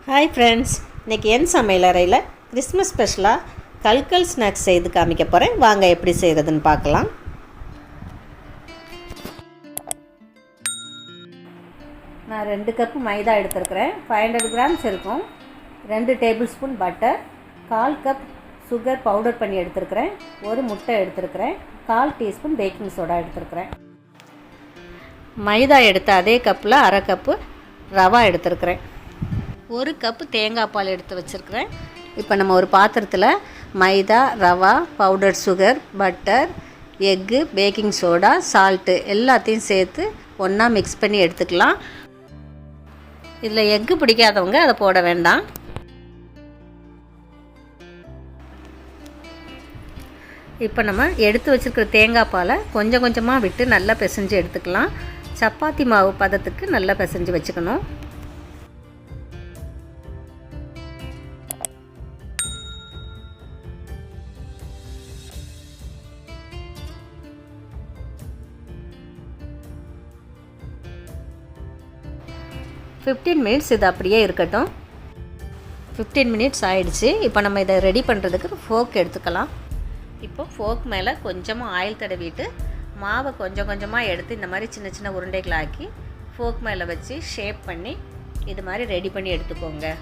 Hi friends, இன்றைக்கி என் சமையல் அறையில் கிறிஸ்மஸ் ஸ்பெஷலாக கல்கல் ஸ்நாக்ஸ் செய்து காமிக்க போகிறேன். வாங்க எப்படி செய்கிறதுன்னு பார்க்கலாம். நான் 2 கப்பு மைதா எடுத்துருக்கிறேன். 500 கிராம்ஸ் இருக்கும். 2 table spoon butter, 1/4 cup sugar powder பண்ணி எடுத்துருக்கிறேன். 1 முட்டை எடுத்துருக்கிறேன். 1/4 டீஸ்பூன் பேக்கிங் சோடா எடுத்துருக்கிறேன். மைதா எடுத்த அதே கப்பில் 1/2 கப்பு ரவா எடுத்துருக்கிறேன். 1 கப்பு தேங்காய் பால் எடுத்து வச்சுருக்கிறேன். இப்போ நம்ம ஒரு பாத்திரத்தில் மைதா, ரவா, powder sugar, butter, egg, baking soda, salt எல்லாத்தையும் சேர்த்து ஒன்றா மிக்ஸ் பண்ணி எடுத்துக்கலாம். இதில் எக்கு பிடிக்காதவங்க அதை போட வேண்டாம். இப்போ நம்ம எடுத்து வச்சுருக்கிற தேங்காய் பாலை கொஞ்சம் கொஞ்சமாக விட்டு நல்லா பிசைஞ்சு எடுத்துக்கலாம். சப்பாத்தி மாவு பதத்துக்கு நல்லா பிசைஞ்சு வச்சுக்கணும். $15 மினிட்ஸ் இது அப்படியே இருக்கட்டும். 15 மினிட்ஸ் ஆயிடுச்சு. இப்போ நம்ம இதை ரெடி பண்ணுறதுக்கு ஃபோக் எடுத்துக்கலாம். இப்போ ஃபோக் மேலே கொஞ்சமாக ஆயில் தடவிட்டு மாவை கொஞ்சம் கொஞ்சமாக எடுத்து இந்த மாதிரி சின்ன சின்ன உருண்டைகளாக்கி ஃபோக் மேலே வச்சு ஷேப் பண்ணி இது மாதிரி ரெடி பண்ணி எடுத்துக்கோங்க.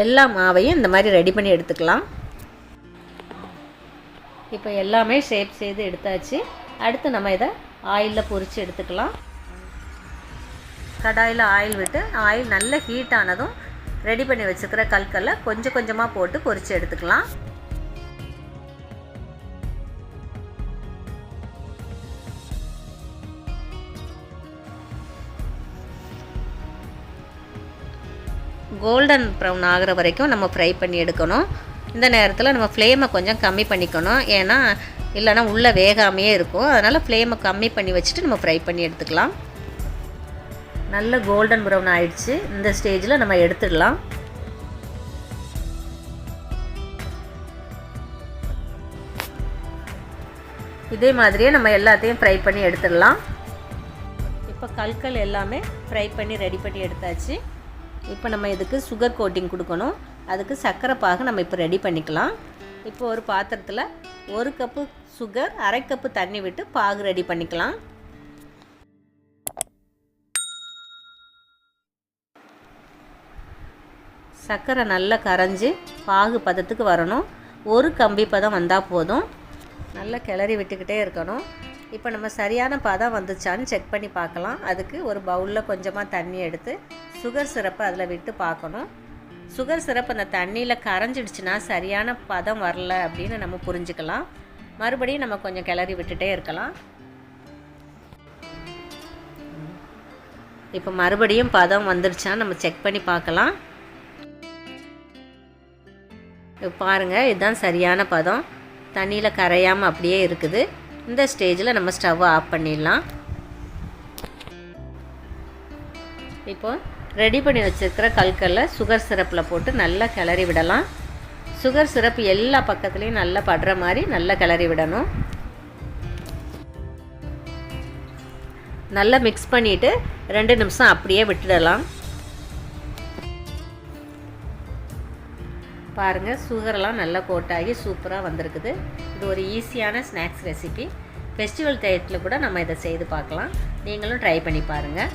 எல்லா மாவையும் இந்த மாதிரி ரெடி பண்ணி எடுத்துக்கலாம். இப்போ எல்லாமே ஷேப் செய்து எடுத்தாச்சு. அடுத்து நம்ம இதை ஆயிலில் பொரித்து எடுத்துக்கலாம். கடாயில் ஆயில் விட்டு ஆயில் நல்ல ஹீட் ஆனதும் ரெடி பண்ணி வச்சுக்கிற கல்கல்லை கொஞ்சம் கொஞ்சமாக போட்டு பொரித்து எடுத்துக்கலாம். கோல்டன் ப்ரௌன் ஆகிற வரைக்கும் நம்ம ஃப்ரை பண்ணி எடுக்கணும். இந்த நேரத்தில் நம்ம ஃப்ளேமை கொஞ்சம் கம்மி பண்ணிக்கணும். ஏன்னா இல்லைனா உள்ளே வேகாமையே இருக்கும். அதனால் ஃப்ளேமை கம்மி பண்ணி வச்சுட்டு நம்ம ஃப்ரை பண்ணி எடுத்துக்கலாம். நல்ல கோல்டன் ப்ரௌன் ஆயிடுச்சு. இந்த ஸ்டேஜில் நம்ம எடுத்துடலாம். இதே மாதிரியே நம்ம எல்லாத்தையும் ஃப்ரை பண்ணி எடுத்துடலாம். இப்போ கல்கல் எல்லாமே ஃப்ரை பண்ணி ரெடி பண்ணி எடுத்தாச்சு. இப்போ நம்ம இதுக்கு சுகர் கோட்டிங் கொடுக்கணும். அதுக்கு சர்க்கரை பாகு நம்ம இப்போ ரெடி பண்ணிக்கலாம். இப்போ ஒரு பாத்திரத்தில் 1 கப்பு சுகர், 1/2 கப்பு தண்ணி விட்டு பாகு ரெடி பண்ணிக்கலாம். சர்க்கரை நல்லா கரைஞ்சி பாகு பதத்துக்கு வரணும். 1 கம்பி பதம் வந்தால் போதும். நல்லா கிளறி விட்டுக்கிட்டே இருக்கணும். இப்போ நம்ம சரியான பதம் வந்துச்சான்னு செக் பண்ணி பார்க்கலாம். அதுக்கு ஒரு பவுலில் கொஞ்சமாக தண்ணி எடுத்து சுகர் சிரப்பை அதில் விட்டு பார்க்கணும். சுகர் சிரப் அந்த தண்ணியில் கரைஞ்சிடுச்சுன்னா சரியான பதம் வரல அப்படின்னு நம்ம புரிஞ்சுக்கலாம். மறுபடியும் நம்ம கொஞ்சம் கிளறி விட்டுட்டே இருக்கலாம். இப்போ மறுபடியும் பதம் வந்துடுச்சான்னு நம்ம செக் பண்ணி பார்க்கலாம். இப்போ பாருங்கள், இதுதான் சரியான பதம். தண்ணியில் கரையாமல் அப்படியே இருக்குது. இந்த ஸ்டேஜில் நம்ம ஸ்டவ்வை ஆஃப் பண்ணிடலாம். இப்போ ரெடி பண்ணி வச்சுருக்கிற கல்கல்லை சுகர் சிரப்பில் போட்டு நல்லா கிளறி விடலாம். சுகர் சிரப் எல்லா பக்கத்துலேயும் நல்லா படுற மாதிரி நல்லா கிளறி விடணும். நல்லா மிக்ஸ் பண்ணிவிட்டு 2 நிமிஷம் அப்படியே விட்டுடலாம். பாருங்கள், சுகரெல்லாம் நல்லா கோட்டாகி சூப்பராக வந்திருக்குது. இது ஒரு ஈஸியான ஸ்நாக்ஸ் ரெசிபி. ஃபெஸ்டிவல் டயத்தில் கூட நம்ம இதை செய்து பார்க்கலாம். நீங்களும் ட்ரை பண்ணி பாருங்கள்.